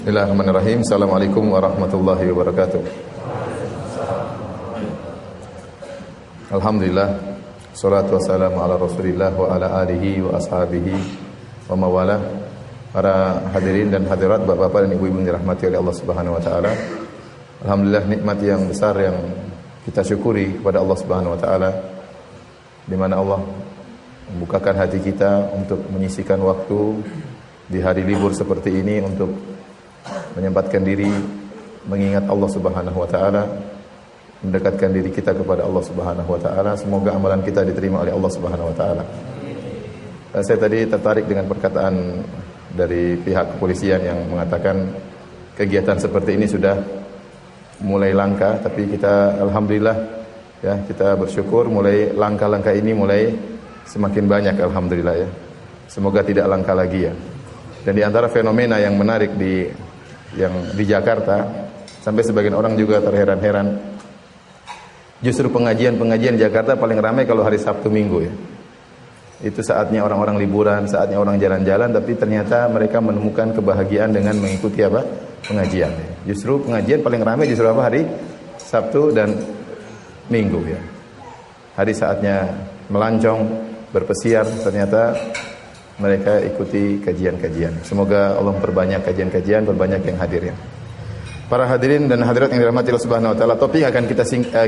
Bismillahirrahmanirrahim. Assalamualaikum warahmatullahi wabarakatuh. Alhamdulillah, salatu wassalamu ala Rasulillah wa ala alihi wa ashabihi wa mawala. Para hadirin dan hadirat, bapak-bapak dan ibu-ibu yang dirahmati oleh Allah Subhanahu wa taala. Alhamdulillah, nikmat yang besar yang kita syukuri kepada Allah Subhanahu wa taala, di mana Allah membukakan hati kita untuk menyisihkan waktu di hari libur seperti ini untuk menyempatkan diri mengingat Allah Subhanahu wa taala, mendekatkan diri kita kepada Allah Subhanahu wa taala. Semoga amalan kita diterima oleh Allah Subhanahu wa taala. Saya tadi tertarik dengan perkataan dari pihak kepolisian yang mengatakan kegiatan seperti ini sudah mulai langka, tapi kita alhamdulillah ya, kita bersyukur mulai langkah-langkah ini mulai semakin banyak, alhamdulillah ya. Semoga tidak langka lagi ya. Dan di antara fenomena yang menarik di Jakarta, sampai sebagian orang juga terheran-heran, justru pengajian Jakarta paling ramai kalau hari Sabtu Minggu ya. Itu saatnya orang-orang liburan, saatnya orang jalan-jalan, tapi ternyata mereka menemukan kebahagiaan dengan mengikuti apa? Pengajian. Justru pengajian paling ramai justru apa? Hari Sabtu dan Minggu ya. Hari saatnya melancong, berpesiar, ternyata mereka ikuti kajian-kajian. Semoga Allah memperbanyak kajian-kajian, berbanyak yang hadir ya. Para hadirin dan hadirat yang dirahmati Allah Subhanahu wa taala, topik yang akan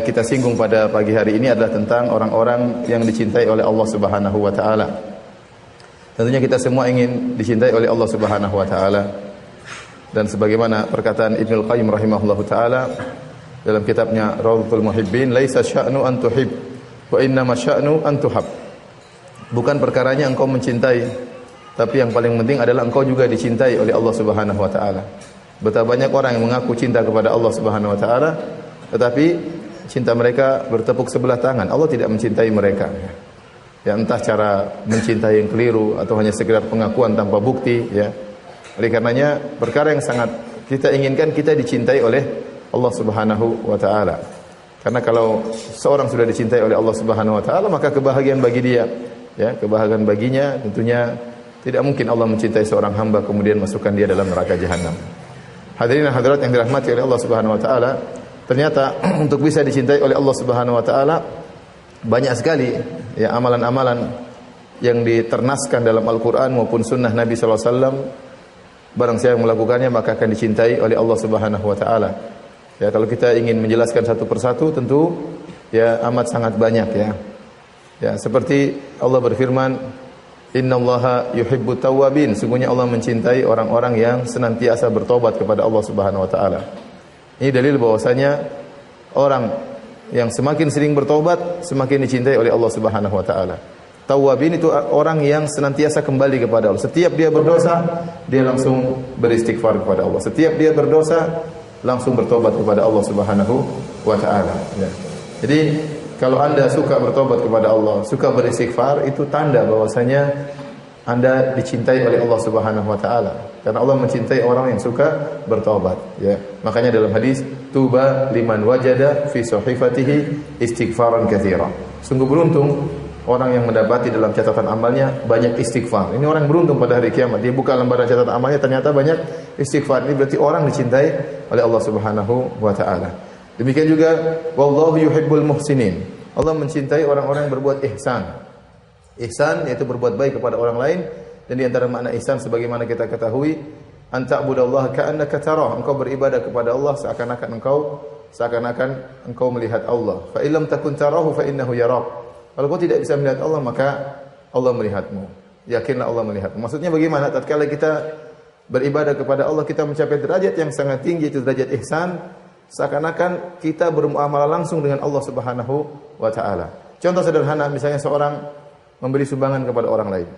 kita singgung pada pagi hari ini adalah tentang orang-orang yang dicintai oleh Allah Subhanahu wa taala. Tentunya kita semua ingin dicintai oleh Allah Subhanahu wa taala. Dan sebagaimana perkataan Ibnu Qayyim rahimahullahu taala dalam kitabnya Rawdatul Muhibbin, laisa sya'nu an tuhib wa innama sya'nu an tuhab. Bukan perkaranya engkau mencintai, tapi yang paling penting adalah engkau juga dicintai oleh Allah Subhanahu wa taala. Betapa banyak orang yang mengaku cinta kepada Allah Subhanahu wa taala, tetapi cinta mereka bertepuk sebelah tangan. Allah tidak mencintai mereka. Ya, entah cara mencintai yang keliru atau hanya sekedar pengakuan tanpa bukti ya. Oleh karenanya perkara yang sangat kita inginkan, kita dicintai oleh Allah Subhanahu wa taala. Karena kalau seorang sudah dicintai oleh Allah Subhanahu wa taala, maka kebahagiaan bagi dia. Ya, kebahagiaan baginya tentunya tidak mungkin Allah mencintai seorang hamba kemudian masukkan dia dalam neraka jahanam. Hadirin dan hadirat yang dirahmati oleh Allah Subhanahu wa taala, ternyata untuk bisa dicintai oleh Allah Subhanahu wa taala banyak sekali ya amalan-amalan yang diternaskan dalam Al-Qur'an maupun sunnah Nabi sallallahu alaihi wasallam. Barang siapa yang melakukannya maka akan dicintai oleh Allah Subhanahu wa taala. Ya, kalau kita ingin menjelaskan satu persatu tentu ya amat sangat banyak ya. Ya, seperti Allah berfirman, "Innallaha yuhibbut tawwabin." Sungguhnya Allah mencintai orang-orang yang senantiasa bertobat kepada Allah Subhanahu wa taala. Ini dalil bahwasanya orang yang semakin sering bertobat semakin dicintai oleh Allah Subhanahu wa taala. Tawwabin itu orang yang senantiasa kembali kepada Allah. Setiap dia berdosa, dia langsung beristighfar kepada Allah. Setiap dia berdosa, langsung bertobat kepada Allah Subhanahu wa taala. Ya. Jadi kalau Anda suka bertobat kepada Allah, suka beristighfar, itu tanda bahwasanya Anda dicintai oleh Allah Subhanahu wa taala. Karena Allah mencintai orang yang suka bertobat, ya. Makanya dalam hadis, tuba liman wajada fi sahifatihi istighfaran katsira. Sungguh beruntung orang yang mendapati dalam catatan amalnya banyak istighfar. Ini orang beruntung pada hari kiamat. Dia buka lembaran catatan amalnya ternyata banyak istighfar. Ini berarti orang dicintai oleh Allah Subhanahu wa taala. Demikian juga wallahu yuhibbul muhsinin. Allah mencintai orang-orang yang berbuat ihsan. Ihsan yaitu berbuat baik kepada orang lain, dan di antara makna ihsan sebagaimana kita ketahui, anta'budallaha ka'annaka tarah. Engkau beribadah kepada Allah seakan-akan engkau melihat Allah. Fa illam takun tarahu fa innahu yarak. Kalau kau tidak bisa melihat Allah, maka Allah melihatmu. Yakinlah Allah melihatmu. Maksudnya bagaimana? Tatkala kita beribadah kepada Allah, kita mencapai derajat yang sangat tinggi, itu derajat ihsan. Seakan-akan kita bermuamalah langsung dengan Allah Subhanahu wa taala. Contoh sederhana, misalnya seorang memberi sumbangan kepada orang lain.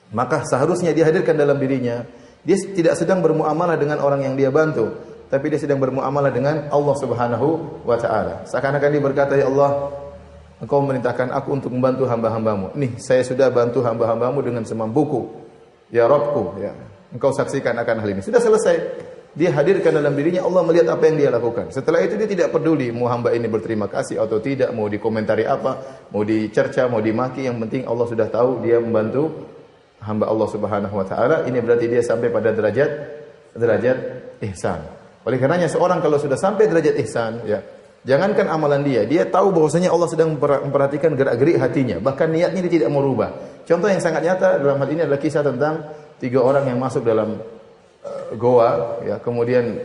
Maka seharusnya dia hadirkan dalam dirinya, dia tidak sedang bermuamalah dengan orang yang dia bantu, tapi dia sedang bermuamalah dengan Allah Subhanahu wa taala. Seakan-akan dia berkata, "Ya Allah, Engkau memerintahkan aku untuk membantu hamba-hambamu. Nih, saya sudah bantu hamba-hambamu dengan semampuku. Ya Rabbku, ya. Engkau saksikan akan hal ini." Sudah selesai. Dia hadirkan dalam dirinya, Allah melihat apa yang dia lakukan. Setelah itu dia tidak peduli mau hamba ini berterima kasih atau tidak, mau dikomentari apa, mau dicerca, mau dimaki, yang penting Allah sudah tahu dia membantu hamba Allah Subhanahu wa taala. Ini berarti dia sampai pada derajat derajat ihsan. Oleh karenanya seorang kalau sudah sampai derajat ihsan, ya, jangankan amalan dia tahu bahwasanya Allah sedang memperhatikan gerak-gerik hatinya, bahkan niatnya dia tidak mau rubah. Contoh yang sangat nyata dalam hal ini adalah kisah tentang 3 orang yang masuk dalam goa, ya, kemudian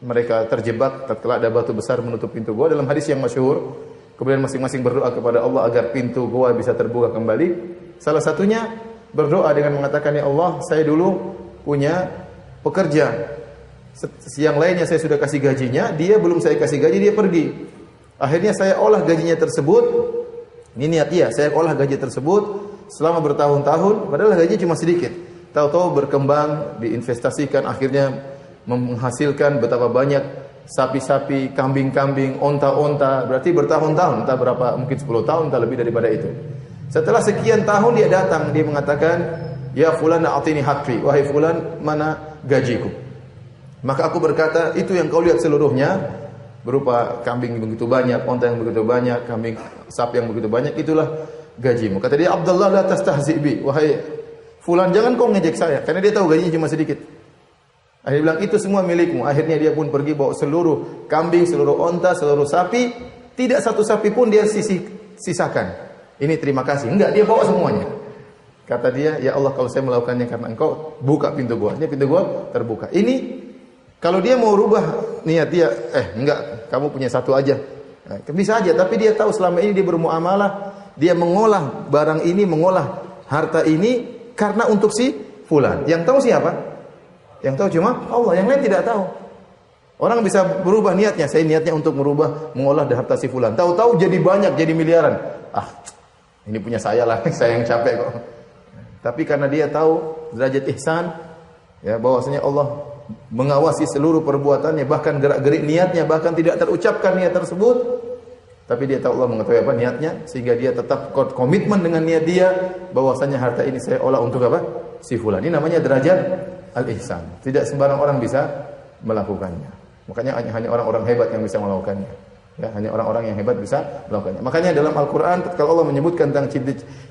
mereka terjebak tatkala ada batu besar menutup pintu goa dalam hadis yang masyhur. Kemudian masing-masing berdoa kepada Allah agar pintu goa bisa terbuka kembali. Salah satunya berdoa dengan mengatakan, ya Allah, saya dulu punya pekerja. Yang lainnya saya sudah kasih gajinya, dia belum saya kasih gaji, dia pergi. Akhirnya saya olah gajinya tersebut. Ini niat dia, saya olah gaji tersebut selama bertahun-tahun, padahal gajinya cuma sedikit. Tahu-tahu berkembang, diinvestasikan, akhirnya menghasilkan betapa banyak sapi-sapi, kambing-kambing, onta-onta. Berarti bertahun-tahun, entah berapa, mungkin 10 tahun, entah lebih daripada itu. Setelah sekian tahun dia datang, dia mengatakan, ya fulan a'tini haqqi, wahai fulan, mana gajiku? Maka aku berkata, itu yang kau lihat seluruhnya, berupa kambing begitu banyak, onta yang begitu banyak, kambing, sapi yang begitu banyak, itulah gajimu. Kata dia, Abdullah la tastahzi bi, wahai fulan, jangan kau ngejek saya, karena dia tahu gajinya cuma sedikit. Akhirnya bilang, itu semua milikmu. Akhirnya dia pun pergi bawa seluruh kambing, seluruh onta, seluruh sapi, tidak satu sapi pun dia sisakan. Ini terima kasih. Enggak, dia bawa semuanya. Kata dia, ya Allah, kalau saya melakukannya karena engkau, buka pintu gua. Ini pintu gua terbuka. Ini kalau dia mau rubah niat dia, enggak, kamu punya satu aja. Nah, bisa aja, tapi dia tahu selama ini dia bermuamalah, dia mengolah barang ini, mengolah harta ini karena untuk si fulan. Yang tahu siapa? Yang tahu cuma Allah, yang lain tidak tahu. Orang bisa berubah niatnya, saya niatnya untuk merubah, mengolah harta si fulan. Tahu-tahu jadi banyak, jadi miliaran. Ini punya saya lah, saya yang capek kok. Tapi karena dia tahu derajat ihsan, ya, bahwasanya Allah mengawasi seluruh perbuatannya, bahkan gerak-gerik niatnya, bahkan tidak terucapkan niat tersebut, tapi dia tahu Allah mengetahui apa niatnya, sehingga dia tetap komitmen dengan niat dia, bahwasanya harta ini saya olah untuk apa? Si fulan. Ini namanya derajat al-ihsan. Tidak sembarang orang bisa melakukannya. Makanya hanya orang-orang hebat yang bisa melakukannya. Ya, hanya orang-orang yang hebat bisa melakukannya. Makanya dalam Al-Qur'an ketika Allah menyebutkan tentang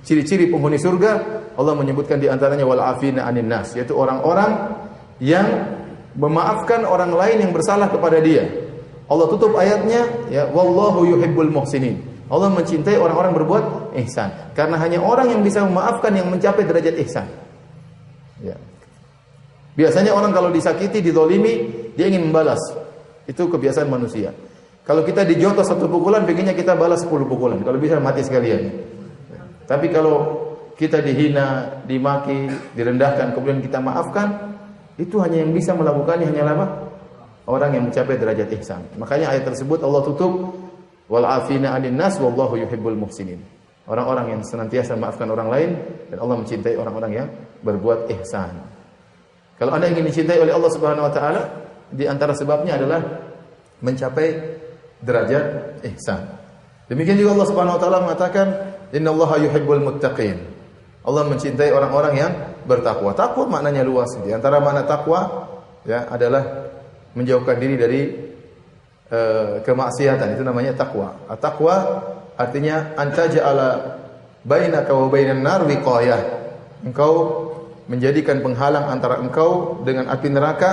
ciri-ciri penghuni surga, Allah menyebutkan di antaranya wal afina 'anin nas, yaitu orang-orang yang memaafkan orang lain yang bersalah kepada dia. Allah tutup ayatnya, ya, wallahu yuhibbul muhsinin. Allah mencintai orang-orang berbuat ihsan. Karena hanya orang yang bisa memaafkan yang mencapai derajat ihsan. Ya. Biasanya orang kalau disakiti, dizalimi, dia ingin membalas. Itu kebiasaan manusia. Kalau kita dijotos 1 pukulan, pengennya kita balas 10 pukulan. Kalau bisa mati sekalian. Tapi kalau kita dihina, dimaki, direndahkan, kemudian kita maafkan, itu hanya yang bisa melakukannya hanyalah apa? Orang yang mencapai derajat ihsan. Makanya ayat tersebut Allah tutup wal afina 'anin nas wallahu yuhibbul muhsinin. Orang-orang yang senantiasa memaafkan orang lain dan Allah mencintai orang-orang yang berbuat ihsan. Kalau Anda ingin dicintai oleh Allah Subhanahu wa taala, di antara sebabnya adalah mencapai derajat ihsan. Demikian juga Allah Subhanahu wa taala mengatakan, "Innallaha yuhibbul muttaqin." Allah mencintai orang-orang yang bertakwa. Takwa maknanya luas. Di antara makna takwa, ya, adalah menjauhkan diri dari kemaksiatan. Itu namanya takwa. At-taqwa artinya antaja'ala bainaka wa bainan nar wiqayah. Engkau menjadikan penghalang antara engkau dengan api neraka.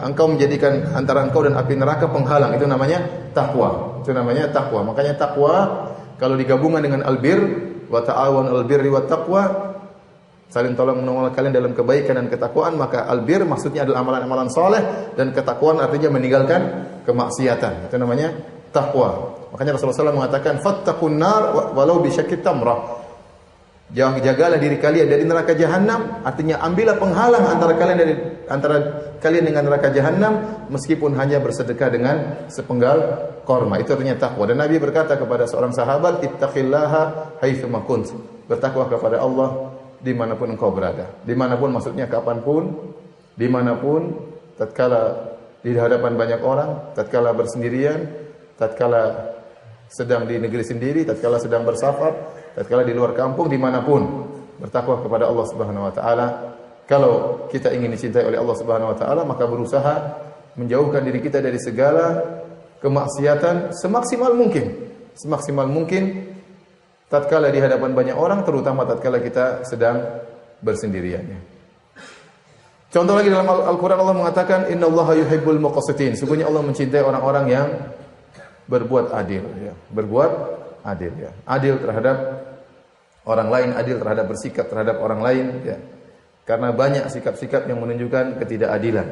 Engkau menjadikan antara engkau dan api neraka penghalang. Itu namanya takwa. Itu namanya takwa. Makanya takwa kalau digabungkan dengan albir, wa ta'awun al-birri wat taqwa, saling tolong menolong kalian dalam kebaikan dan ketakwaan, maka albir maksudnya adalah amalan-amalan soleh, dan ketakwaan artinya meninggalkan kemaksiatan. Itu namanya takwa. Makanya Rasulullah SAW mengatakan fattaqun nar walau bi syaqqi tamrah. Jagalah diri kalian dari neraka jahanam, artinya ambillah penghalang antara kalian dengan neraka jahanam meskipun hanya bersedekah dengan sepenggal korma. Itu artinya takwa. Dan Nabi berkata kepada seorang sahabat, ittaqillaha haitsu ma kunt. Bertakwa kepada Allah dimanapun engkau berada. Dimanapun maksudnya kapanpun, dimanapun, tatkala di hadapan banyak orang, tatkala bersendirian, tatkala sedang di negeri sendiri, tatkala sedang bersafar, tatkala di luar kampung, dimanapun, bertakwa kepada Allah Subhanahu wa taala. Kalau kita ingin dicintai oleh Allah Subhanahu wa taala, maka berusaha menjauhkan diri kita dari segala kemaksiatan semaksimal mungkin. Semaksimal mungkin tatkala di hadapan banyak orang, terutama tatkala kita sedang bersendirian. Contoh lagi dalam Al-Quran Allah mengatakan innallaha yuhibbul muqsitin. Sungguhnya Allah mencintai orang-orang yang berbuat adil, ya. Berbuat adil, ya. Adil terhadap orang lain, adil terhadap bersikap terhadap orang lain, ya. Karena banyak sikap-sikap yang menunjukkan ketidakadilan.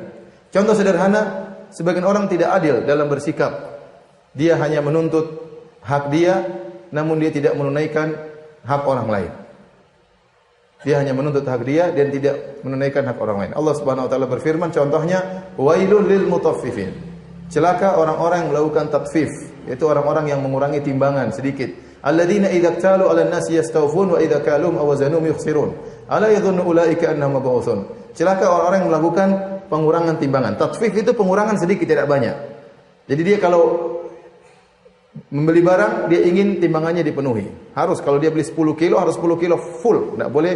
Contoh sederhana, sebagian orang tidak adil dalam bersikap. Dia hanya menuntut hak dia, namun dia tidak menunaikan hak orang lain. Dia hanya menuntut hak dia dan tidak menunaikan hak orang lain. Allah Subhanahu wa taala berfirman, contohnya wailul lil mutaffifin. Celaka orang-orang yang melakukan tatfif, yaitu orang-orang yang mengurangi timbangan sedikit. Alladzina idza talu 'alan nasi yastawfun wa idza kalum aw wazanum yukhsirun. Ala yadhunnu ulaika annahum mab'utsun. Celaka orang-orang yang melakukan pengurangan timbangan. Tatfif itu pengurangan sedikit, tidak banyak. Jadi dia kalau membeli barang, dia ingin timbangannya dipenuhi. Harus kalau dia beli 10 kilo, harus 10 kilo full. Tidak boleh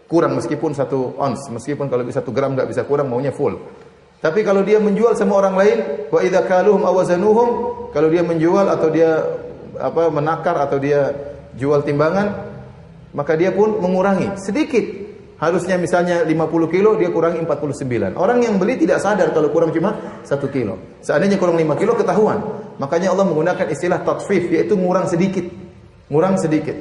kurang meskipun 1 ons. Meskipun kalau bisa 1 gram tidak bisa kurang, maunya full. Tapi kalau dia menjual sama orang lain, wa idza kaluhum aw wazanuhum, kalau dia menjual atau dia menakar atau dia jual timbangan, maka dia pun mengurangi sedikit. Harusnya misalnya 50 kilo, dia kurangi 49. Orang yang beli tidak sadar kalau kurang cuma 1 kilo. Seandainya kurang 5 kilo, ketahuan. Makanya Allah menggunakan istilah tatfif, yaitu ngurang sedikit. Ngurang sedikit.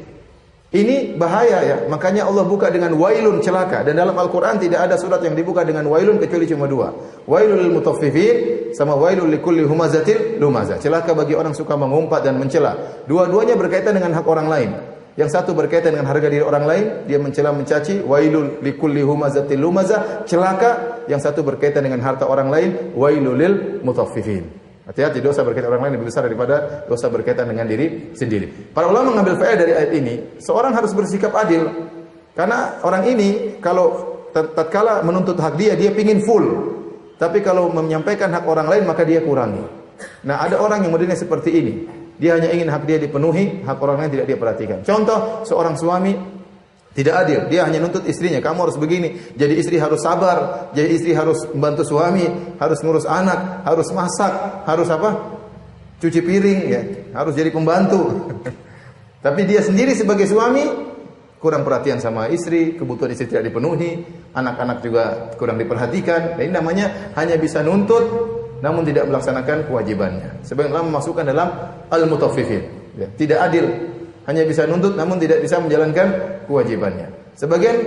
Ini bahaya, ya. Makanya Allah buka dengan wailun, celaka. Dan dalam Al-Quran tidak ada surat yang dibuka dengan wailun kecuali cuma 2. Wailul lil mutaffifin sama wailul likulli humazatil lumazah. Celaka bagi orang suka mengumpat dan mencela. Dua-duanya berkaitan dengan hak orang lain. Yang satu berkaitan dengan harga diri orang lain, dia mencela mencaci, wailul likulli humazatil lumazah, celaka. Yang satu berkaitan dengan harta orang lain, wailul lil mutaffifin. Hati-hati, dosa berkaitan orang lain lebih besar daripada dosa berkaitan dengan diri sendiri. Para ulama mengambil faedah dari ayat ini, seorang harus bersikap adil. Karena orang ini kalau tatkala menuntut hak dia pingin full. Tapi kalau menyampaikan hak orang lain maka dia kurangi. Nah, ada orang yang modelnya seperti ini. Dia hanya ingin hak dia dipenuhi, hak orang lain tidak dia perhatikan. Contoh, seorang suami tidak adil. Dia hanya nuntut istrinya, kamu harus begini. Jadi istri harus sabar, jadi istri harus membantu suami, harus ngurus anak, harus masak, harus cuci piring, ya, harus jadi pembantu. Tapi dia sendiri sebagai suami kurang perhatian sama istri, kebutuhan istri tidak dipenuhi, anak-anak juga kurang diperhatikan. Ini namanya hanya bisa nuntut namun tidak melaksanakan kewajibannya. Sebagian ulama memasukkan dalam al-mutaffifin, ya, tidak adil. Hanya bisa nuntut namun tidak bisa menjalankan kewajibannya. Sebagian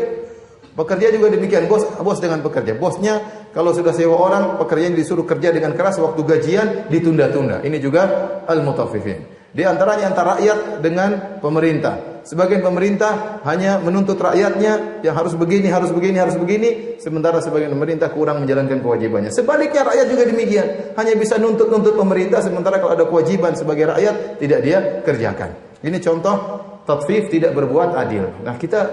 pekerja juga demikian, bos dengan pekerja. Bosnya kalau sudah sewa orang, pekerjanya disuruh kerja dengan keras, waktu gajian ditunda-tunda. Ini juga al-mutaffifin. Di antaranya antara rakyat dengan pemerintah. Sebagian pemerintah hanya menuntut rakyatnya yang harus begini, harus begini, harus begini, sementara sebagian pemerintah kurang menjalankan kewajibannya. Sebaliknya rakyat juga demikian, hanya bisa nuntut pemerintah, sementara kalau ada kewajiban sebagai rakyat tidak dia kerjakan. Ini contoh tatfif, tidak berbuat adil. Nah, kita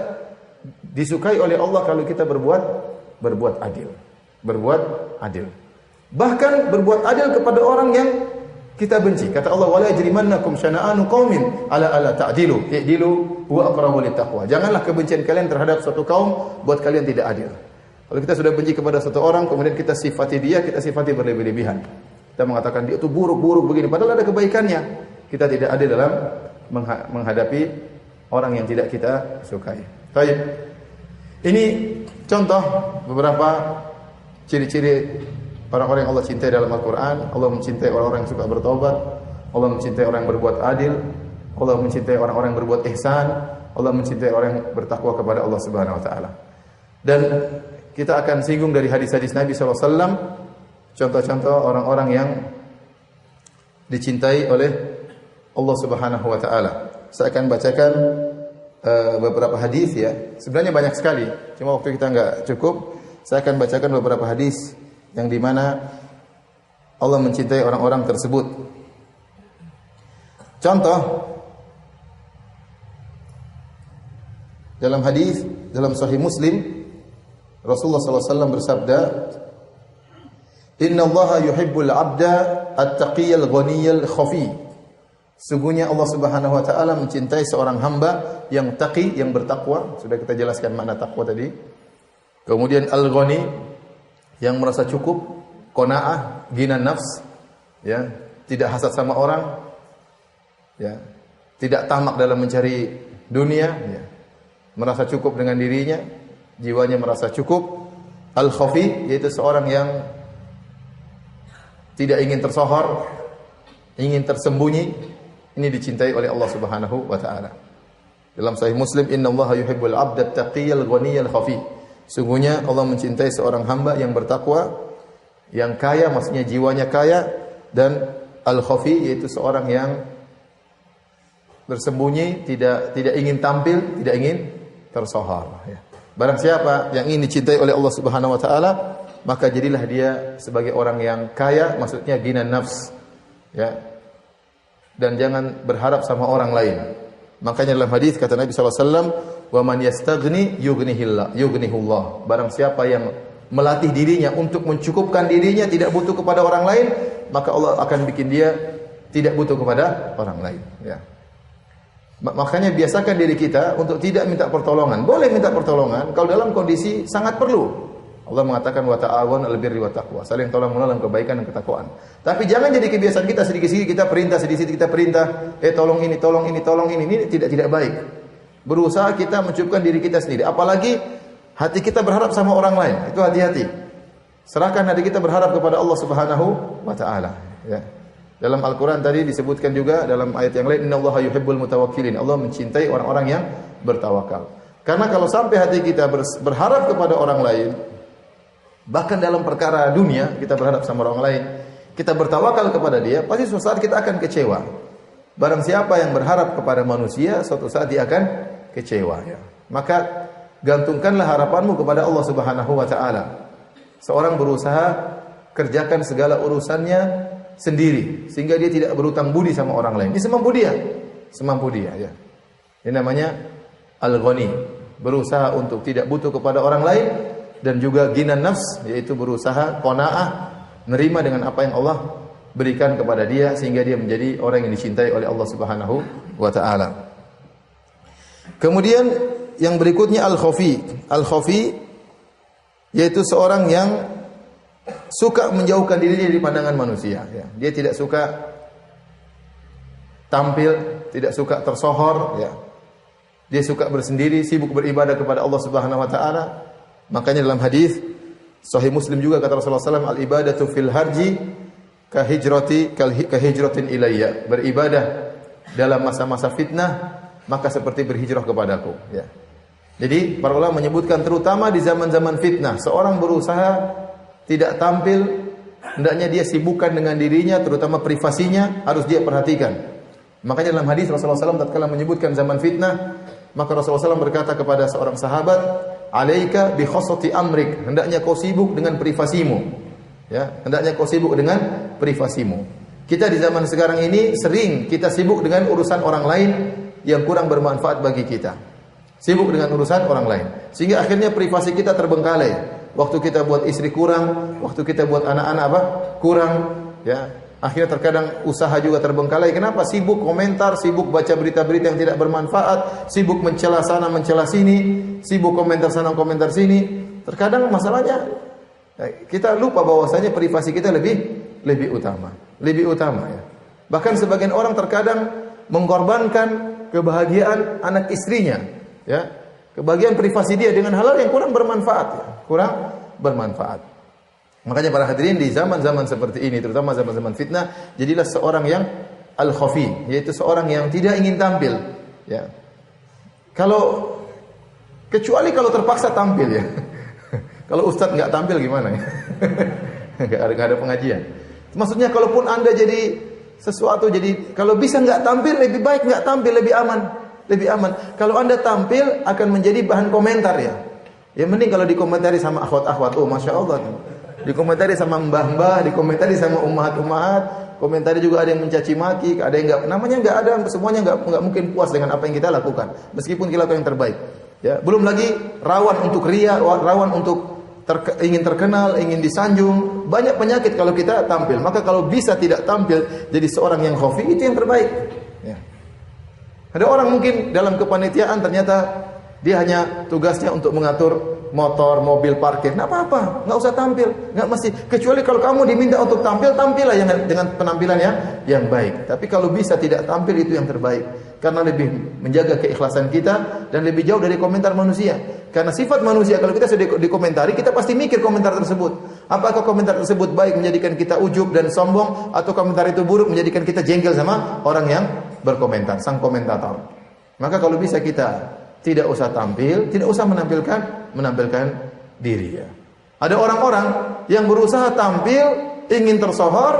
disukai oleh Allah kalau kita berbuat adil. Berbuat adil. Bahkan berbuat adil kepada orang yang kita benci. Kata Allah, wala yajrimannakum syana'anu qaumin ala ta'dilu. I'dilu huwa aqrabu littaqwa. Janganlah kebencian kalian terhadap suatu kaum buat kalian tidak adil. Kalau kita sudah benci kepada satu orang, kemudian kita sifati dia, kita sifati berlebih-lebihan. Kita mengatakan dia itu buruk-buruk begini, padahal ada kebaikannya. Kita tidak adil dalam menghadapi orang yang tidak kita sukai. Baik. Ini contoh beberapa ciri-ciri orang-orang yang Allah cintai dalam Al-Quran. Allah mencintai orang-orang yang suka bertobat. Allah mencintai orang yang berbuat adil. Allah mencintai orang-orang yang berbuat ihsan. Allah mencintai orang yang bertakwa kepada Allah Subhanahu Wa Taala. Dan kita akan singgung dari hadis-hadis Nabi SAW, contoh-contoh orang-orang yang dicintai oleh Allah Subhanahu Wa Taala. Saya akan bacakan beberapa hadis, ya. Sebenarnya banyak sekali, cuma waktu kita nggak cukup. Saya akan bacakan beberapa hadis yang dimana Allah mencintai orang-orang tersebut. Contoh, dalam hadis dalam Sahih Muslim, Rasulullah SAW bersabda, Inna Allaha yuhibbul abda at-taqiyal ghaniyal khafi. Sungguhnya Allah Subhanahu Wa Taala mencintai seorang hamba yang taqi, yang bertakwa. Sudah kita jelaskan makna takwa tadi. Kemudian al-ghani, yang merasa cukup, qanaah, ghina nafs, ya, tidak hasad sama orang, ya, tidak tamak dalam mencari dunia, ya, merasa cukup dengan dirinya, jiwanya merasa cukup. Al-khafi yaitu seorang yang tidak ingin tersohor, ingin tersembunyi, ini dicintai oleh Allah Subhanahu wa taala. Dalam Sahih Muslim, innallaha yuhibbul 'abda at-taqiyyal ghaniyal khafi. Sungguhnya Allah mencintai seorang hamba yang bertakwa, yang kaya, maksudnya jiwanya kaya, dan al-khafi yaitu seorang yang bersembunyi, tidak ingin tampil, tidak ingin tersohor. Ya. Barang siapa yang ingin dicintai oleh Allah Subhanahu wa taala, maka jadilah dia sebagai orang yang kaya, maksudnya ghinan nafs. Ya. Dan jangan berharap sama orang lain. Makanya dalam hadis kata Nabi sallallahu alaihi wasallam, "Wa man yastaghni yughnihullah." Barang siapa yang melatih dirinya untuk mencukupkan dirinya, tidak butuh kepada orang lain, maka Allah akan bikin dia tidak butuh kepada orang lain, ya. Makanya biasakan diri kita untuk tidak minta pertolongan. Boleh minta pertolongan kalau dalam kondisi sangat perlu. Allah mengatakan wa ta'awun 'alal birri wat taqwa. Saling tolong-menolong kebaikan dan ketakwaan. Tapi jangan jadi kebiasaan kita sedikit-sedikit kita perintah, sedikit-sedikit kita perintah, tolong ini, tolong ini, tolong ini. Ini tidak baik. Berusaha kita mencukupkan diri kita sendiri. Apalagi hati kita berharap sama orang lain. Itu hati-hati. Serahkan hati kita berharap kepada Allah Subhanahu wa taala, ya. Dalam Al-Quran tadi disebutkan juga dalam ayat yang lain, innallaha yuhibbul mutawakkilin. Allah mencintai orang-orang yang bertawakal. Karena kalau sampai hati kita berharap kepada orang lain, bahkan dalam perkara dunia kita berharap sama orang lain, kita bertawakal kepada dia, pasti suatu saat kita akan kecewa. Barang siapa yang berharap kepada manusia, suatu saat dia akan kecewa, ya. Maka gantungkanlah harapanmu kepada Allah Subhanahu wa taala. Seorang berusaha kerjakan segala urusannya sendiri sehingga dia tidak berutang budi sama orang lain. Ini semampu dia, ya. Ini namanya al-ghani, berusaha untuk tidak butuh kepada orang lain, dan juga ghinan nafs, yaitu berusaha qanaah, nerima dengan apa yang Allah berikan kepada dia sehingga dia menjadi orang yang dicintai oleh Allah Subhanahu wa taala. Kemudian yang berikutnya al-khafi. Al-khafi yaitu seorang yang suka menjauhkan dirinya dari pandangan manusia, ya. Dia tidak suka tampil, tidak suka tersohor, ya. Dia suka bersendiri, sibuk beribadah kepada Allah Subhanahu wa taala. Makanya dalam hadis Sahih Muslim juga kata Rasulullah SAW, al-ibadatu fil harji ka hijratin ilayya. Beribadah dalam masa-masa fitnah maka seperti berhijrah kepadaku, ya. Jadi para ulama menyebutkan terutama di zaman-zaman fitnah, seorang berusaha tidak tampil, hendaknya dia sibukkan dengan dirinya, terutama privasinya harus dia perhatikan. Makanya dalam hadis Rasulullah SAW tatkala menyebutkan zaman fitnah, maka Rasulullah SAW berkata kepada seorang sahabat, "Alaika bi khassati amrik." Hendaknya kau sibuk dengan privasimu. Ya, hendaknya kau sibuk dengan privasimu. Kita di zaman sekarang ini sering kita sibuk dengan urusan orang lain yang kurang bermanfaat bagi kita. Sibuk dengan urusan orang lain, sehingga akhirnya privasi kita terbengkalai. Waktu kita buat istri kurang, waktu kita buat anak-anak kurang, ya. Akhirnya terkadang usaha juga terbengkalai. Kenapa? Sibuk komentar, sibuk baca berita-berita yang tidak bermanfaat, sibuk mencela sana, mencela sini, sibuk komentar sana, komentar sini. Terkadang masalahnya kita lupa bahwasanya privasi kita lebih utama, ya. Bahkan sebagian orang terkadang mengorbankan kebahagiaan anak istrinya, ya. Kebahagiaan privasi dia dengan hal yang kurang bermanfaat, ya. Kurang bermanfaat. Makanya para hadirin di zaman-zaman seperti ini, terutama zaman-zaman fitnah, jadilah seorang yang al-khafi, yaitu seorang yang tidak ingin tampil, ya. Kecuali kalau terpaksa tampil, ya. Kalau ustadz nggak tampil gimana, ya? Nggak ada pengajian. Maksudnya kalaupun Anda jadi sesuatu, jadi kalau bisa nggak tampil lebih baik nggak tampil, lebih aman. Kalau Anda tampil akan menjadi bahan komentar, ya. Ya mending kalau dikomentari sama akhwat-akhwat, oh masya Allah. Dikomentari sama mbah-mbah, dikomentari sama ummahat-ummahat, komentari juga ada yang mencaci maki, ada yang nggak ada, semuanya nggak mungkin puas dengan apa yang kita lakukan, meskipun kita lakukan yang terbaik. Ya, belum lagi rawan untuk riya, rawan untuk ingin terkenal, ingin disanjung, banyak penyakit kalau kita tampil. Maka kalau bisa tidak tampil, jadi seorang yang khafi, itu yang terbaik. Ya. Ada orang mungkin dalam kepanitiaan ternyata dia hanya tugasnya untuk mengatur motor, mobil, parkir. Nggak apa-apa, nggak usah tampil, nggak mesti. Kecuali kalau kamu diminta untuk tampil, tampillah dengan penampilan yang baik. Tapi kalau bisa tidak tampil, itu yang terbaik. Karena lebih menjaga keikhlasan kita dan lebih jauh dari komentar manusia. Karena sifat manusia kalau kita sudah dikomentari, kita pasti mikir komentar tersebut. Apakah komentar tersebut baik menjadikan kita ujub dan sombong, atau komentar itu buruk menjadikan kita jengkel sama orang yang berkomentar, sang komentator. Maka kalau bisa kita tidak usah tampil, tidak usah menampilkan diri ya. Ada orang-orang yang berusaha tampil, ingin tersohor,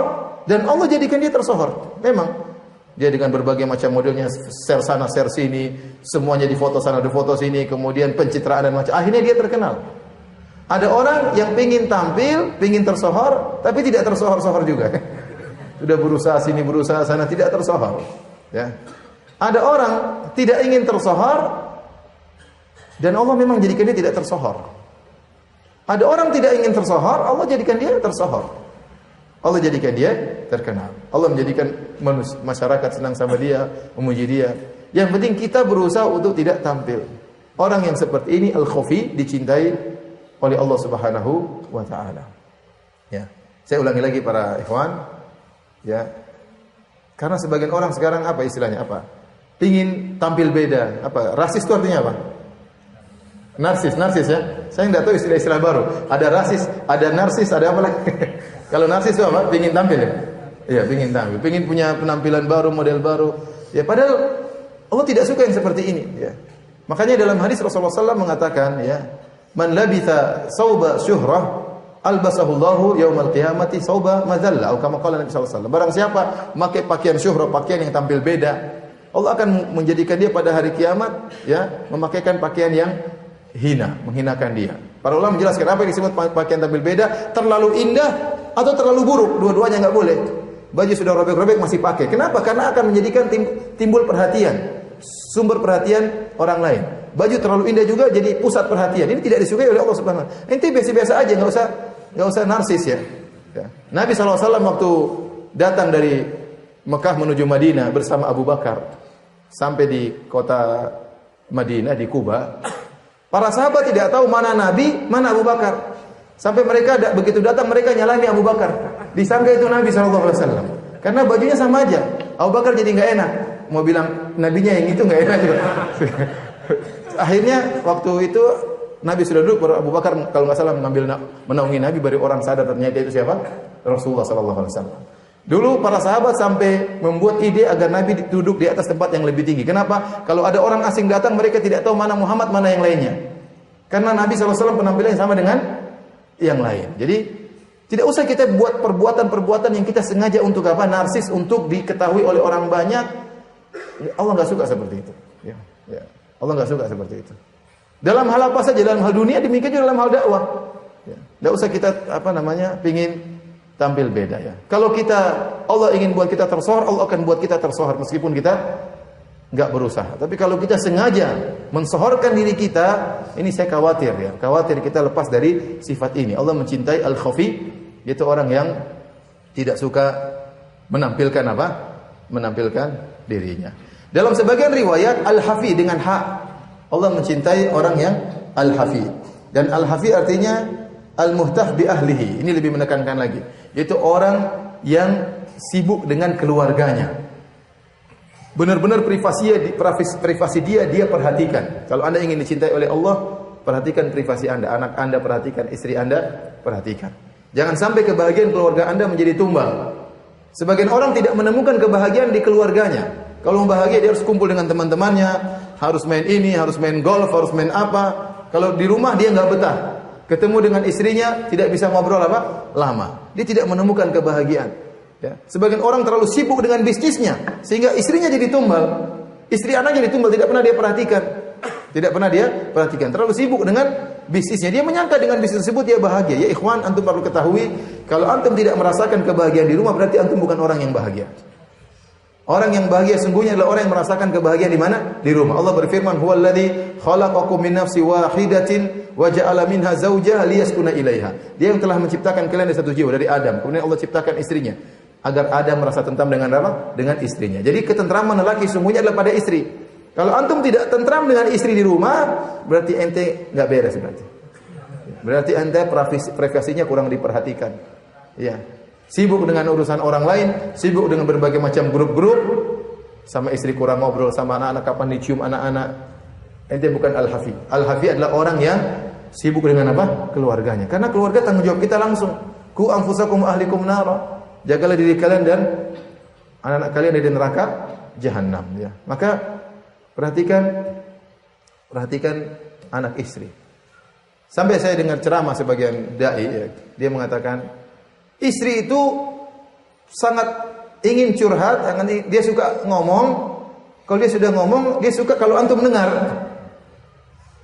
dan Allah jadikan dia tersohor. Memang dia dengan berbagai macam modelnya, share sana, share sini, semuanya di foto sana, di foto sini, kemudian pencitraan dan macam. Akhirnya dia terkenal. Ada orang yang pingin tampil, pingin tersohor, tapi tidak tersohor-sohor juga. Sudah berusaha sini, berusaha sana, tidak tersohor. Ya. Ada orang tidak ingin tersohor, dan Allah memang jadikan dia tidak tersohor. Ada orang tidak ingin tersohor, Allah jadikan dia tersohor. Allah jadikan dia terkenal. Allah menjadikan masyarakat senang sama dia, memuji dia. Yang penting kita berusaha untuk tidak tampil. Orang yang seperti ini al-khafi dicintai oleh Allah Subhanahu wa taala. Ya. Saya ulangi lagi para ikhwan, ya. Karena sebagian orang sekarang apa istilahnya apa? Ingin tampil beda. Apa? Rasis itu artinya apa? Narsis ya. Saya enggak tahu istilah-istilah baru. Ada rasis, ada narsis, ada apa lagi? Kalau narsis itu apa? Pingin tampil ya? Iya, pingin tampil. Pingin punya penampilan baru, model baru. Ya, padahal Allah tidak suka yang seperti ini. Ya. Makanya dalam hadis Rasulullah SAW mengatakan, ya, man labitha sauba syuhrah, albasahullahu yaumal qiyamati sauba madalla. Atau kama qala Nabi SAW. Barang siapa memakai pakaian syuhrah, pakaian yang tampil beda, Allah akan menjadikan dia pada hari kiamat, ya, memakaikan pakaian yang hina, menghinakan dia. Para ulama menjelaskan apa yang disebut pakaian tampil beda, terlalu indah atau terlalu buruk, dua-duanya enggak boleh. Baju sudah robek-robek masih pakai. Kenapa? Karena akan menjadikan timbul perhatian, sumber perhatian orang lain. Baju terlalu indah juga jadi pusat perhatian. Ini tidak disukai oleh Allah Subhanahu wa taala. Ente biasa-biasa aja, enggak usah narsis ya. Nabi SAW waktu datang dari Mekah menuju Madinah bersama Abu Bakar, sampai di kota Madinah di Kuba, para sahabat tidak tahu mana Nabi, mana Abu Bakar. Sampai mereka begitu datang mereka nyalami Abu Bakar. Disangka itu Nabi SAW. Karena bajunya sama aja. Abu Bakar jadi nggak enak. Mau bilang nabinya yang itu nggak enak juga. Akhirnya waktu itu Nabi sudah duduk, baru Abu Bakar kalau nggak salah menaungi Nabi, baru orang sadar ternyata itu siapa? Rasulullah SAW. Dulu para sahabat sampai membuat ide agar Nabi duduk di atas tempat yang lebih tinggi. Kenapa? Kalau ada orang asing datang mereka tidak tahu mana Muhammad, mana yang lainnya. Karena Nabi SAW penampilannya sama dengan yang lain. Jadi tidak usah kita buat perbuatan-perbuatan yang kita sengaja untuk apa? Narsis, untuk diketahui oleh orang banyak. Allah nggak suka seperti itu. Ya. Allah nggak suka seperti itu. Dalam hal apa saja, dalam hal dunia, demikian juga dalam hal dakwah. Tidak usah kita pingin tampil beda ya. Kalau Allah ingin buat kita tersohor, Allah akan buat kita tersohor meskipun kita nggak berusaha. Tapi kalau kita sengaja mensohorkan diri kita, ini saya khawatir ya. Khawatir kita lepas dari sifat ini. Allah mencintai al-khafi, yaitu orang yang tidak suka menampilkan apa? Menampilkan dirinya. Dalam sebagian riwayat al-hafi dengan ha. Allah mencintai orang yang al-hafi. Dan al-hafi artinya al-muhtah bi ahlihi. Ini lebih menekankan lagi. Yaitu orang yang sibuk dengan keluarganya. Benar-benar privasi dia perhatikan. Kalau Anda ingin dicintai oleh Allah, perhatikan privasi Anda. Anak Anda perhatikan, istri Anda perhatikan. Jangan sampai kebahagiaan keluarga Anda menjadi tumbal. Sebagian orang tidak menemukan kebahagiaan di keluarganya. Kalau mau bahagia dia harus kumpul dengan teman-temannya, harus main ini, harus main golf, harus main apa. Kalau di rumah dia nggak betah. Ketemu dengan istrinya tidak bisa ngobrol apa? Lama. Dia tidak menemukan kebahagiaan. Ya. Sebagian orang terlalu sibuk dengan bisnisnya sehingga istrinya jadi tumbal, istri anaknya jadi tumbal, tidak pernah dia perhatikan. Terlalu sibuk dengan bisnisnya. Dia menyangka dengan bisnis tersebut dia bahagia. Ya ikhwan, antum perlu ketahui, kalau antum tidak merasakan kebahagiaan di rumah, berarti antum bukan orang yang bahagia. Orang yang bahagia sungguhnya adalah orang yang merasakan kebahagiaan di mana? Di rumah. Allah berfirman, "Huwallazi khalaqakum min nafsin wahidatin wa ja'ala minha zawjaha liyaskuna ilaiha." Dia yang telah menciptakan kalian dari satu jiwa, dari Adam. Kemudian Allah ciptakan istrinya agar Adam merasa tentram dengan apa? Dengan istrinya. Jadi ketentraman lelaki sungguhnya adalah pada istri. Kalau antum tidak tentram dengan istri di rumah, berarti ente enggak beres berarti. Berarti ente privasinya kurang diperhatikan. Ya. Sibuk dengan urusan orang lain, sibuk dengan berbagai macam grup-grup, sama istri kurang ngobrol sama anak-anak, kapan dicium anak-anak. Ente bukan al-hafi. Al-hafi adalah orang yang sibuk dengan apa? Keluarganya. Karena keluarga tanggung jawab kita langsung. Ku anfusakum ahlikum nara. Jagalah diri kalian dan anak-anak kalian dari neraka jahanam, ya. Maka perhatikan anak istri. Sampai saya dengar ceramah sebagian dai, ya, dia mengatakan istri itu sangat ingin curhat, dia suka ngomong. Kalau dia sudah ngomong, dia suka kalau antum dengar.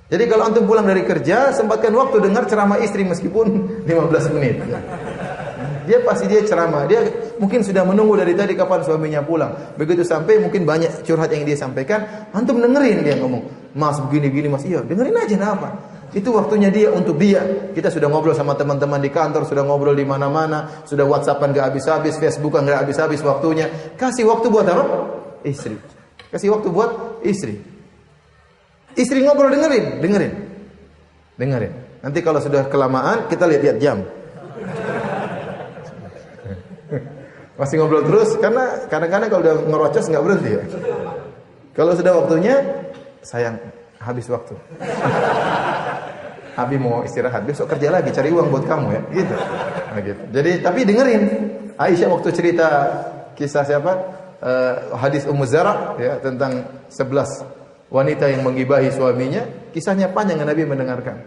Jadi kalau antum pulang dari kerja, sempatkan waktu dengar ceramah istri meskipun 15 menit. Dia ceramah. Dia mungkin sudah menunggu dari tadi kapan suaminya pulang. Begitu sampai mungkin banyak curhat yang dia sampaikan, antum dengerin dia ngomong. Mas begini-begini Mas, iya, dengerin aja apa. Itu waktunya dia untuk dia. Kita sudah ngobrol sama teman-teman di kantor, sudah ngobrol di mana-mana, sudah WhatsAppan enggak habis-habis, Facebookan enggak habis-habis waktunya. Kasih waktu buat apa? Istri. Kasih waktu buat istri. Istri ngobrol dengerin. Nanti kalau sudah kelamaan kita lihat jam. Masih ngobrol terus karena kadang-kadang kalau udah ngerocos enggak berhenti ya. Kalau sudah waktunya, sayang, habis waktu. Abi mau istirahat, besok kerja lagi cari uang buat kamu ya, gitu. Nah, gitu. Jadi tapi dengerin. Aisyah waktu cerita kisah siapa? Hadis Ummu Zara ya tentang 11 wanita yang menggibahi suaminya, kisahnya panjang Nabi mendengarkan.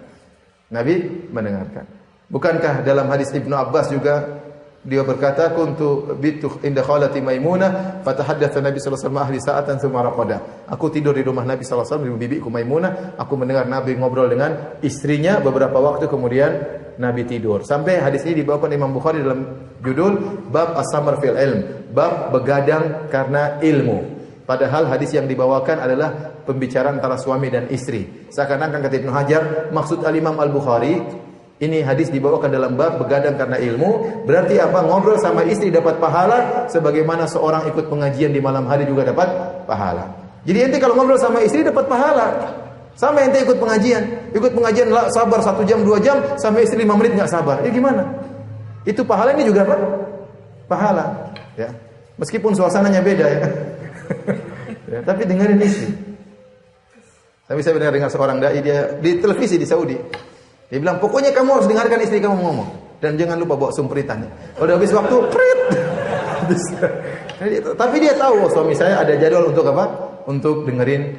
Bukankah dalam hadis Ibnu Abbas juga dia berkata, kuntu bitu inda khalati Maimunah, fatahaddatsa Nabi sallallahu alaihi wasallam ahli sa'atan tsumma raqada. Aku tidur di rumah Nabi sallallahu alaihi wasallam di bibiku Maimunah, aku mendengar Nabi ngobrol dengan istrinya beberapa waktu kemudian Nabi tidur. Sampai hadis ini dibawakan Imam Bukhari dalam judul bab as-samar fil ilm, bab begadang karena ilmu. Padahal hadis yang dibawakan adalah pembicaraan antara suami dan istri. Seakan-akan kata Ibnu Hajar, maksud Al-Imam Al-Bukhari ini hadis dibawakan dalam bab begadang karena ilmu, berarti apa? Ngobrol sama istri dapat pahala sebagaimana seorang ikut pengajian di malam hari juga dapat pahala. Jadi ente kalau ngobrol sama istri dapat pahala. Sama ente ikut pengajian lah, sabar 1 jam 2 jam sama istri 5 menit enggak sabar. Gimana? Itu pahala ini juga apa? Pahala, ya. Meskipun suasananya beda ya. Ya, tapi dengerin istri. Tapi saya dengar seorang dai dia di televisi di Saudi. Dia bilang, pokoknya kamu harus dengarkan istri kamu ngomong. Dan jangan lupa bawa sumperitannya. Kalau udah habis waktu, prit. Tapi dia tahu, suami saya ada jadwal untuk apa? Untuk dengerin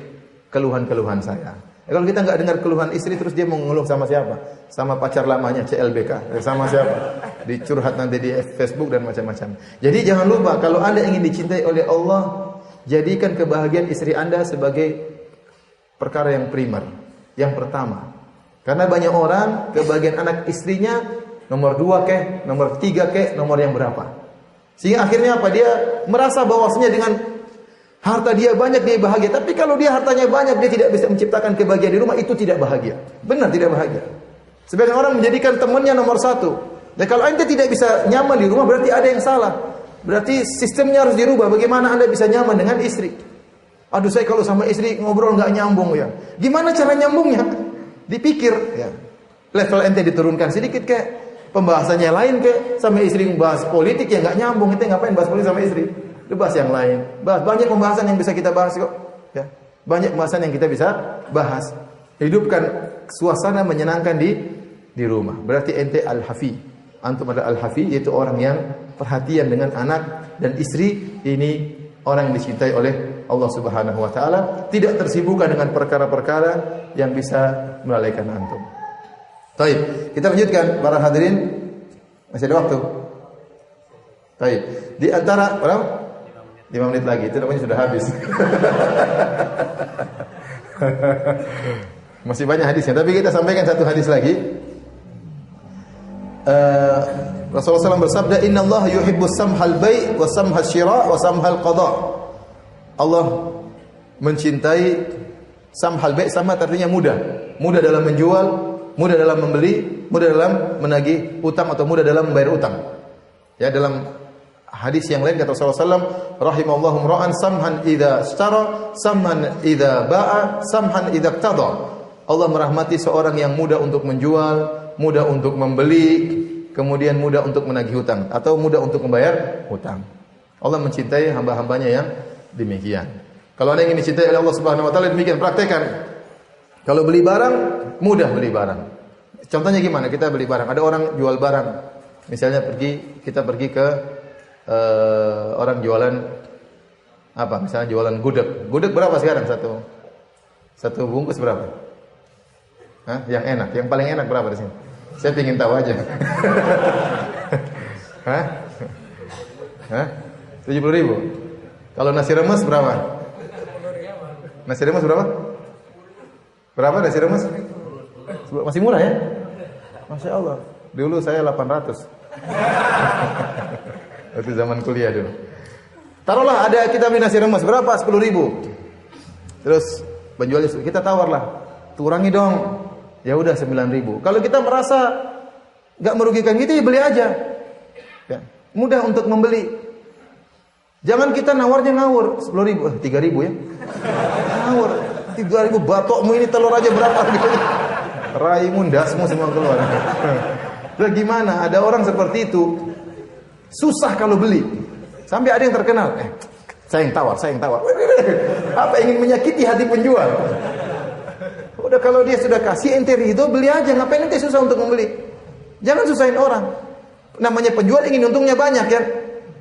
keluhan-keluhan saya. Kalau kita nggak dengar keluhan istri, terus dia mau ngeluh sama siapa? Sama pacar lamanya, CLBK. Sama siapa? Dicurhat nanti di Facebook dan macam-macam. Jadi jangan lupa, kalau Anda ingin dicintai oleh Allah, jadikan kebahagiaan istri Anda sebagai perkara yang primer. Yang pertama. Karena banyak orang kebahagiaan anak istrinya nomor 2 kek, nomor 3 kek, nomor yang berapa. Sehingga akhirnya apa? Dia merasa bahwasanya dengan harta dia banyak dia bahagia. Tapi kalau dia hartanya banyak dia tidak bisa menciptakan kebahagiaan di rumah, itu tidak bahagia. Benar tidak bahagia. Sebagian orang menjadikan temannya nomor 1. Dan kalau anda tidak bisa nyaman di rumah berarti ada yang salah. Berarti sistemnya harus dirubah. Bagaimana anda bisa nyaman dengan istri? Aduh saya kalau sama istri ngobrol nggak nyambung ya. Gimana cara nyambungnya? Dipikir ya. Level ente diturunkan sedikit kayak pembahasannya lain kayak sama istri bahas politik yang enggak nyambung, ente ngapain bahas politik sama istri? Lu bahas yang lain. Bahas banyak pembahasan yang bisa kita bahas kok, ya. Banyak pembahasan yang kita bisa bahas. Hidupkan suasana menyenangkan di rumah. Berarti ente al-hafi. Antum adalah al-hafi yaitu orang yang perhatian dengan anak dan istri. Ini orang yang dicintai oleh Allah Subhanahu wa taala, tidak tersibukkan dengan perkara-perkara yang bisa melalaikan antum. Baik, kita lanjutkan para hadirin. Masih ada waktu. Baik, di antara berapa? 5 menit lagi, itu namanya sudah habis. Masih banyak hadisnya, tapi kita sampaikan satu hadis lagi. Rasulullah SAW bersabda, Inna Allah yuhibbus samhal bai' wa samhal syira' wa samhal qada. Allah mencintai samhal bai', sama artinya mudah. Mudah dalam menjual, mudah dalam membeli, mudah dalam menagih utang atau mudah dalam membayar utang. Ya, dalam hadis yang lain kata Rasulullah SAW, rahimallahu ra'an samhan idza ishtara, samhan idza ba'a, samhan idza iqtada. Allah merahmati seorang yang mudah untuk menjual, mudah untuk membeli, kemudian mudah untuk menagih hutang atau mudah untuk membayar hutang. Allah mencintai hamba-hambanya yang demikian. Kalau Anda ingin dicintai oleh Allah Subhanahu wa taala, demikian praktekkan. Kalau beli barang, mudah beli barang. Contohnya gimana? Kita beli barang. Ada orang jual barang. Misalnya kita pergi ke orang jualan apa? Misalnya jualan gudeg. Gudeg berapa sekarang satu bungkus berapa? Hah? Yang enak, yang paling enak berapa di sini? Saya ingin tahu aja. Hah? Hah? 70.000. Kalau nasi remes berapa? Nasi remes berapa? Berapa nasi remes? Masih murah ya? Masya Allah. Dulu saya 800. Itu zaman kuliah dulu. Taruhlah ada kita beli nasi remes berapa? 10.000. Terus penjualnya kita tawarlah, kurangi dong. Ya udah 9.000. Kalau kita merasa nggak merugikan kita, ya beli aja. Ya. Mudah untuk membeli. Jangan kita nawarnya ngawur 10.000, 3.000 ya. Ngawur 3.000 batokmu ini telur aja berapa gitu. Raimu dasmu semua keluar. Lah gimana? Ada orang seperti itu. Susah kalau beli. Sampai ada yang terkenal. Saya yang tawar. Apa ingin menyakiti hati penjual? Udah kalau dia sudah kasih ente ridho, beli aja. Ngapain ente susah untuk membeli? Jangan susahin orang. Namanya penjual ingin untungnya banyak ya.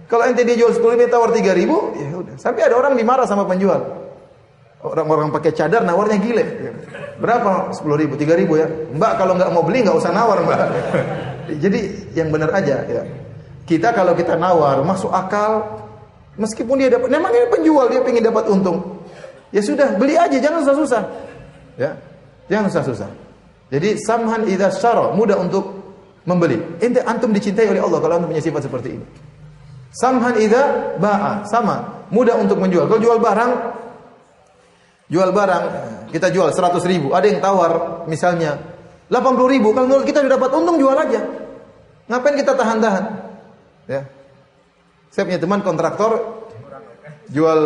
Kalau ente dia jual 10.000 tawar 3.000, ya udah. Sampai ada orang dimarah sama penjual. Orang-orang pakai cadar nawarnya gile. Berapa? 10.000, 3.000 ya. Mbak kalau nggak mau beli nggak usah nawar mbak. Jadi yang benar aja ya. Kita kalau kita nawar masuk akal, meskipun dia dapat, memang ini penjual dia pengen dapat untung. Ya sudah beli aja, jangan susah-susah. Ya, jangan susah-susah. Jadi samhan idza syara, mudah untuk membeli. Ente antum dicintai oleh Allah kalau antum punya sifat seperti ini. Samhan idza ba'a, sama, mudah untuk menjual. Kalau jual barang kita jual 100.000, ada yang tawar misalnya 80.000, kalau menurut kita sudah dapat untung jual aja. Ngapain kita tahan-tahan? Ya. Saya punya teman kontraktor jual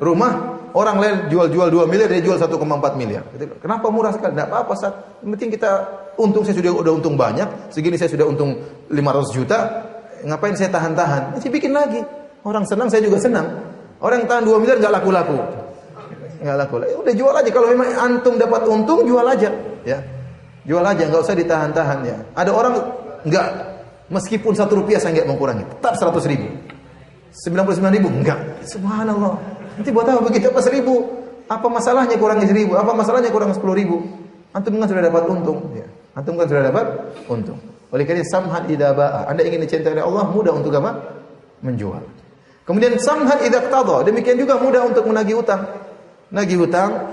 rumah, orang lain jual 2 miliar, dia jual 1,4 miliar. Kenapa murah sekali? Enggak apa-apa, Ustaz. Yang penting kita untung, saya udah untung banyak, segini saya sudah untung 500 juta. Ngapain saya tahan-tahan? Saya bikin lagi. Orang senang, saya juga senang. Orang yang tahan 2 miliar enggak laku-laku. Enggak laku. Udah jual aja, kalau memang antum dapat untung jual aja, ya. Jual aja, enggak usah ditahan-tahan ya. Ada orang enggak, meskipun 1 rupiah saya enggak mau kurangi, tetap 100.000. 99.000 enggak. Subhanallah. Nanti buat apa begitu? Apa 1.000? Apa masalahnya kurangi 1.000? Apa masalahnya kurang 10.000? Antum kan sudah dapat untung, ya. Antum kan sudah dapat untung. Oleh karena samhan idza ba'a, Anda ingin dicintai oleh Allah, mudah untuk apa? Menjual. Kemudian samhan idza qtada, demikian juga mudah untuk menagih utang. Nagih hutang,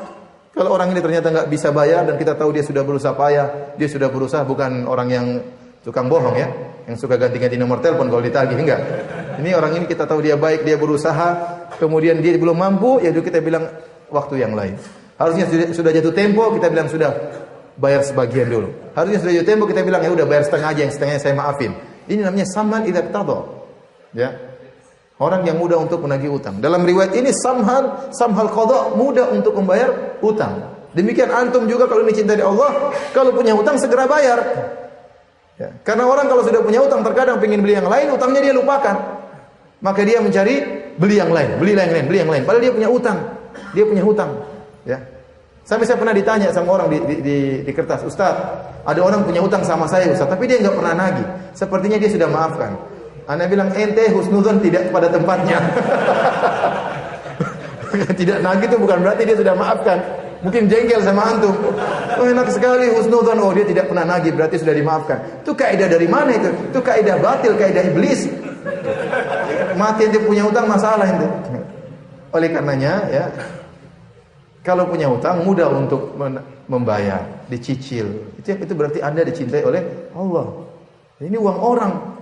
kalau orang ini ternyata nggak bisa bayar dan kita tahu dia sudah berusaha payah, dia sudah berusaha, bukan orang yang tukang bohong ya, yang suka ganti-ganti nomor telepon kalau ditagih, enggak. Ini orang ini kita tahu dia baik, dia berusaha, kemudian dia belum mampu, ya kita bilang waktu yang lain. Harusnya sudah jatuh tempo, kita bilang sudah bayar sebagian dulu. Harusnya sudah jatuh tempo, kita bilang ya udah bayar setengah aja, yang setengahnya saya maafin. Ini namanya samhan idza qtada. Ya. Orang yang mudah untuk menagih utang. Dalam riwayat ini samhal qada, mudah untuk membayar utang. Demikian antum juga kalau dicintai Allah, kalau punya utang segera bayar. Ya. Karena orang kalau sudah punya utang terkadang pengen beli yang lain, utangnya dia lupakan. Maka dia mencari beli yang lain. Padahal dia punya utang. Dia punya hutang. Ya. Sampai saya pernah ditanya sama orang di kertas, Ustaz, ada orang punya utang sama saya Ustaz, tapi dia nggak pernah nagih. Sepertinya dia sudah maafkan. Ana bilang ente husnudzon tidak pada tempatnya. Tidak nagih itu bukan berarti dia sudah maafkan. Mungkin jengkel sama antum. Oh enak sekali husnudzon, oh dia tidak pernah nagih berarti sudah dimaafkan. Itu kaidah dari mana itu? Itu kaidah batil, kaidah iblis. Mati ente punya utang masalah ente. Oleh karenanya ya, kalau punya utang mudah untuk membayar, dicicil. Itu berarti Anda dicintai oleh Allah. Ini uang orang.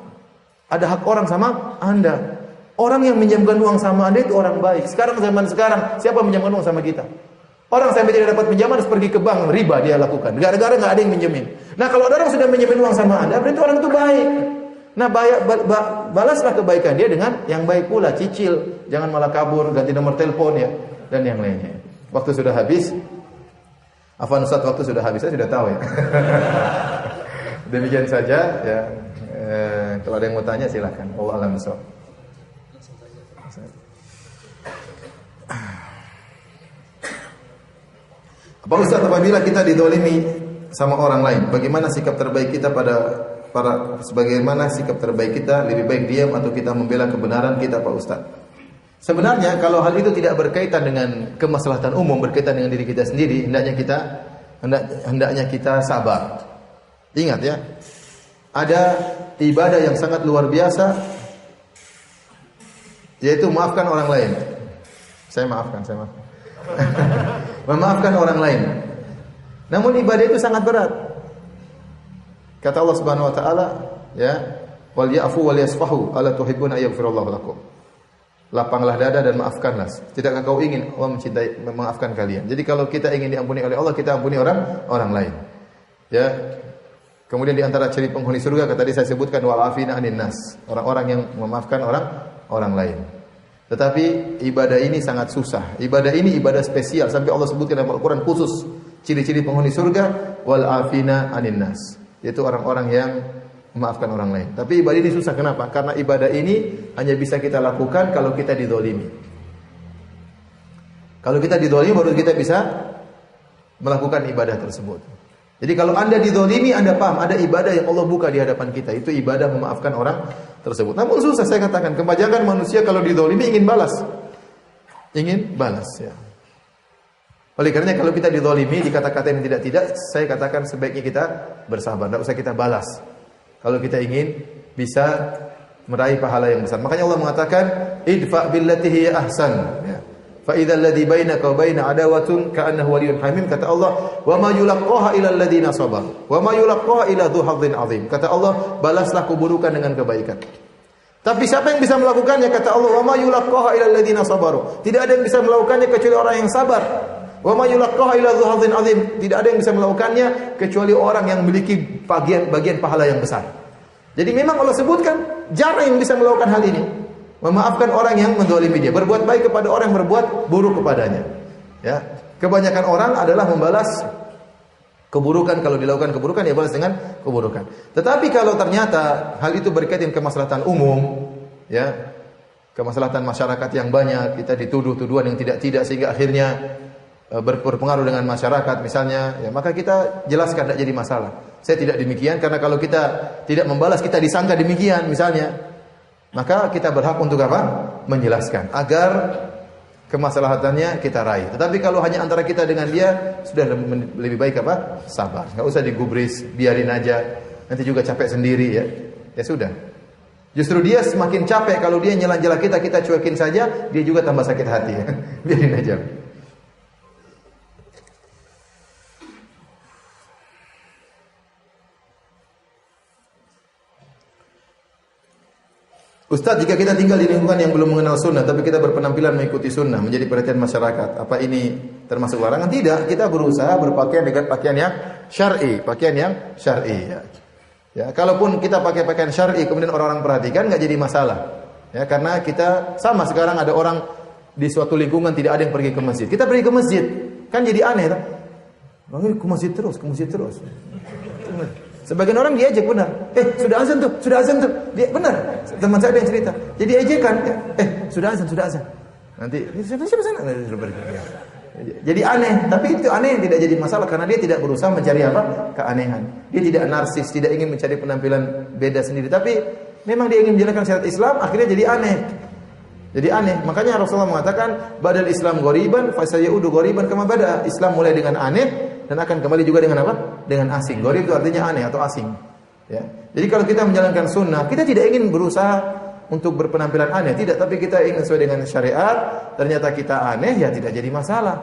Ada hak orang sama Anda. Orang yang minjamkan uang sama Anda itu orang baik. Zaman sekarang, siapa minjamkan uang sama kita? Orang sampai tidak dapat pinjaman harus pergi ke bank, riba dia lakukan. Gara-gara nggak ada yang minjemin. Nah kalau ada orang sudah minjemin uang sama Anda, berarti orang itu baik. Nah balaslah kebaikan dia dengan yang baik pula, cicil. Jangan malah kabur, ganti nomor telepon ya, dan yang lainnya. Waktu sudah habis. Afwan Ustaz, waktu sudah habis, saya sudah tahu ya. Demikian saja ya. Kalau ada yang mau tanya silakan. Allah alam bisawab. Pak Ustaz, apabila kita didolimi sama orang lain, bagaimana sikap terbaik kita sebagaimana sikap terbaik kita, lebih baik diam atau kita membela kebenaran kita, Pak Ustaz? Sebenarnya kalau hal itu tidak berkaitan dengan kemaslahatan umum, berkaitan dengan diri kita sendiri, hendaknya kita sabar. Ingat ya, ada ibadah yang sangat luar biasa, yaitu maafkan orang lain. Saya maafkan. Memaafkan orang lain. Namun ibadah itu sangat berat. Kata Allah Subhanahu wa taala, ya, wal ya'fu wal yasfahu ala tuhibbuna yaghfirallahu lakum. Lapanglah dada dan maafkanlah. Tidakkah kau ingin Allah memaafkan kalian? Jadi kalau kita ingin diampuni oleh Allah, kita ampuni orang lain. Ya. Kemudian di antara ciri penghuni surga tadi saya sebutkan wal afina anin nas, orang-orang yang memaafkan orang lain. Tetapi ibadah ini sangat susah. Ibadah ini ibadah spesial sampai Allah sebutkan dalam Al-Qur'an khusus ciri-ciri penghuni surga wal afina anin nas, yaitu orang-orang yang memaafkan orang lain. Tapi ibadah ini susah, kenapa? Karena ibadah ini hanya bisa kita lakukan kalau kita dizalimi. Kalau kita dizalimi baru kita bisa melakukan ibadah tersebut. Jadi kalau Anda dizalimi, Anda paham ada ibadah yang Allah buka di hadapan kita, itu ibadah memaafkan orang tersebut. Namun susah, saya katakan, kebanyakan manusia kalau dizalimi ingin balas. Ingin balas, ya. Oleh karenanya kalau kita dizalimi, dikata-kata yang tidak, saya katakan sebaiknya kita bersabar, tidak usah kita balas. Kalau kita ingin bisa meraih pahala yang besar. Makanya Allah mengatakan, idfa billati hiya ahsan. Ya. Fa idzal ladzi bainaka wa baina adawatun ka'annahu waliyyun hamim, kata Allah, wa ma yulaqaha illa alladziina sabar wa ma yulaqaha illa dzu hadzin azim. Kata Allah, balaslah keburukan dengan kebaikan. Tapi siapa yang bisa melakukannya? Kata Allah, wa ma yulaqaha illa alladziina sabaru. Tidak ada yang bisa melakukannya kecuali orang yang sabar. Wa ma yulaqaha illa dzu hadzin azim. Tidak ada yang bisa melakukannya kecuali orang yang memiliki bagian pahala yang besar. Jadi memang Allah sebutkan jarang yang bisa melakukan hal ini. Memaafkan orang yang menzalimi dia, berbuat baik kepada orang yang berbuat buruk kepadanya. Ya, kebanyakan orang adalah membalas keburukan. Kalau dilakukan keburukan, ya balas dengan keburukan. Tetapi kalau ternyata hal itu berkaitan kemaslahatan umum, ya, kemaslahatan masyarakat yang banyak, kita dituduh tuduhan yang tidak sehingga akhirnya berpengaruh dengan masyarakat misalnya, ya, maka kita jelaskan, tidak jadi masalah. Saya tidak demikian karena kalau kita tidak membalas kita disangka demikian misalnya. Maka kita berhak untuk apa? Menjelaskan agar kemaslahatannya kita raih. Tetapi kalau hanya antara kita dengan dia, sudah lebih baik apa? Sabar. Enggak usah digubris, biarin aja. Nanti juga capek sendiri ya. Ya sudah. Justru dia semakin capek kalau dia nyela-nyela kita cuekin saja, dia juga tambah sakit hati ya. Biarin aja. Ustaz, jika kita tinggal di lingkungan yang belum mengenal sunnah, tapi kita berpenampilan mengikuti sunnah, menjadi perhatian masyarakat, apa ini termasuk larangan? Tidak, kita berusaha berpakaian dengan pakaian yang syar'i, Ya, kalaupun kita pakai pakaian syar'i, kemudian orang-orang perhatikan, nggak jadi masalah. Ya, karena kita sama sekarang ada orang di suatu lingkungan tidak ada yang pergi ke masjid, kita pergi ke masjid, kan jadi aneh, kan? Ke masjid terus. Sebagian orang diejek, benar. Sudah azan tuh. Dia benar. Teman saya ada yang cerita. Jadi ejekan. Sudah azan. Nanti siapa sana? Jadi aneh, tapi itu aneh yang tidak jadi masalah karena dia tidak berusaha mencari apa? Keanehan. Dia tidak narsis, tidak ingin mencari penampilan beda sendiri, tapi memang dia ingin menjalankan syariat Islam, akhirnya jadi aneh. Makanya Rasulullah mengatakan, badal Islam ghoriban fa sayaudu ghoriban kama bada. Islam mulai dengan aneh dan akan kembali juga dengan apa? Dengan asing. Gharib itu artinya aneh atau asing. Ya. Jadi kalau kita menjalankan sunnah, kita tidak ingin berusaha untuk berpenampilan aneh, tidak, tapi kita ingin sesuai dengan syariat. Ternyata kita aneh, ya tidak jadi masalah.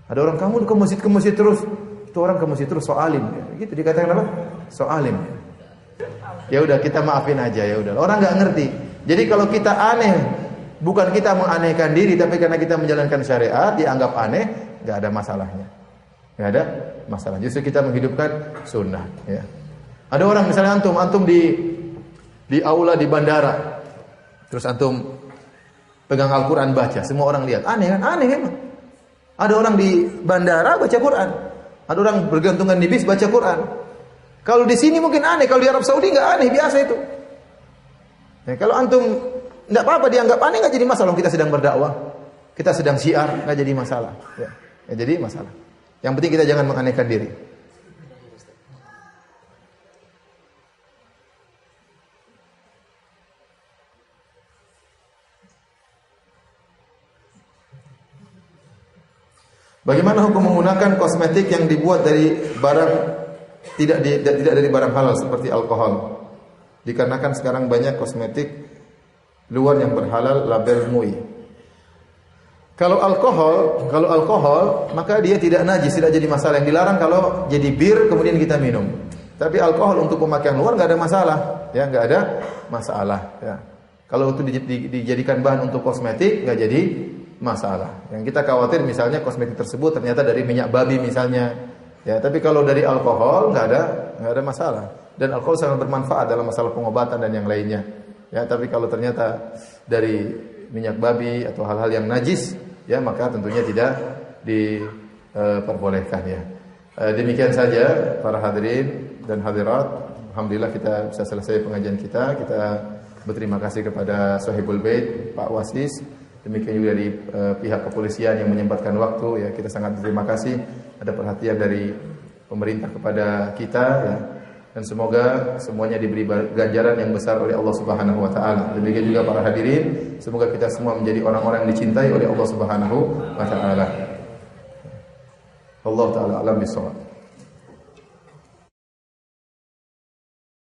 Ada orang, kamu ke masjid terus. Itu orang ke masjid terus, so alim. Ya. Gitu dikatakan apa? So alim. Ya udah, kita maafin aja, ya udah. Orang nggak ngerti. Jadi kalau kita aneh, bukan kita menganehkan diri, tapi karena kita menjalankan syariat, dianggap aneh, nggak ada masalahnya. Nggak ada masalah. Justru kita menghidupkan sunnah. Ya. Ada orang misalnya antum di aula di bandara, terus antum pegang Al-Quran baca, semua orang lihat, aneh kan? Aneh emang. Ada orang di bandara baca Quran, ada orang bergantungan di bis baca Quran. Kalau di sini mungkin aneh, kalau di Arab Saudi nggak aneh, biasa itu. Ya, kalau antum nggak apa-apa dianggap aneh, nggak jadi masalah. Kita sedang berdakwah, kita sedang syiar, nggak jadi masalah. Ya. Ya, jadi masalah. Yang penting kita jangan menganehkan diri. Bagaimana hukum menggunakan kosmetik yang dibuat dari barang tidak dari barang halal seperti alkohol? Dikarenakan sekarang banyak kosmetik luar yang berhalal label MUI. Kalau alkohol maka dia tidak najis, tidak jadi masalah. Yang dilarang kalau jadi bir kemudian kita minum. Tapi alkohol untuk pemakaian luar nggak ada masalah, ya nggak ada masalah. Ya. Kalau itu dijadikan bahan untuk kosmetik nggak jadi masalah. Yang kita khawatir misalnya kosmetik tersebut ternyata dari minyak babi misalnya. Ya, tapi kalau dari alkohol nggak ada masalah. Dan alkohol sangat bermanfaat dalam masalah pengobatan dan yang lainnya. Ya, tapi kalau ternyata dari minyak babi atau hal-hal yang najis, ya maka tentunya tidak diperbolehkan ya. Demikian saja para hadirin dan hadirat. Alhamdulillah kita bisa selesai pengajian kita. Kita berterima kasih kepada Sahibul Bait Pak Wasis. Demikian juga dari pihak kepolisian yang menyempatkan waktu ya, kita sangat berterima kasih ada perhatian dari pemerintah kepada kita ya. Dan semoga semuanya diberi ganjaran yang besar oleh Allah Subhanahu wa taala. Demikian juga para hadirin, semoga kita semua menjadi orang-orang yang dicintai oleh Allah Subhanahu wa taala. Allah taala alam bisawab.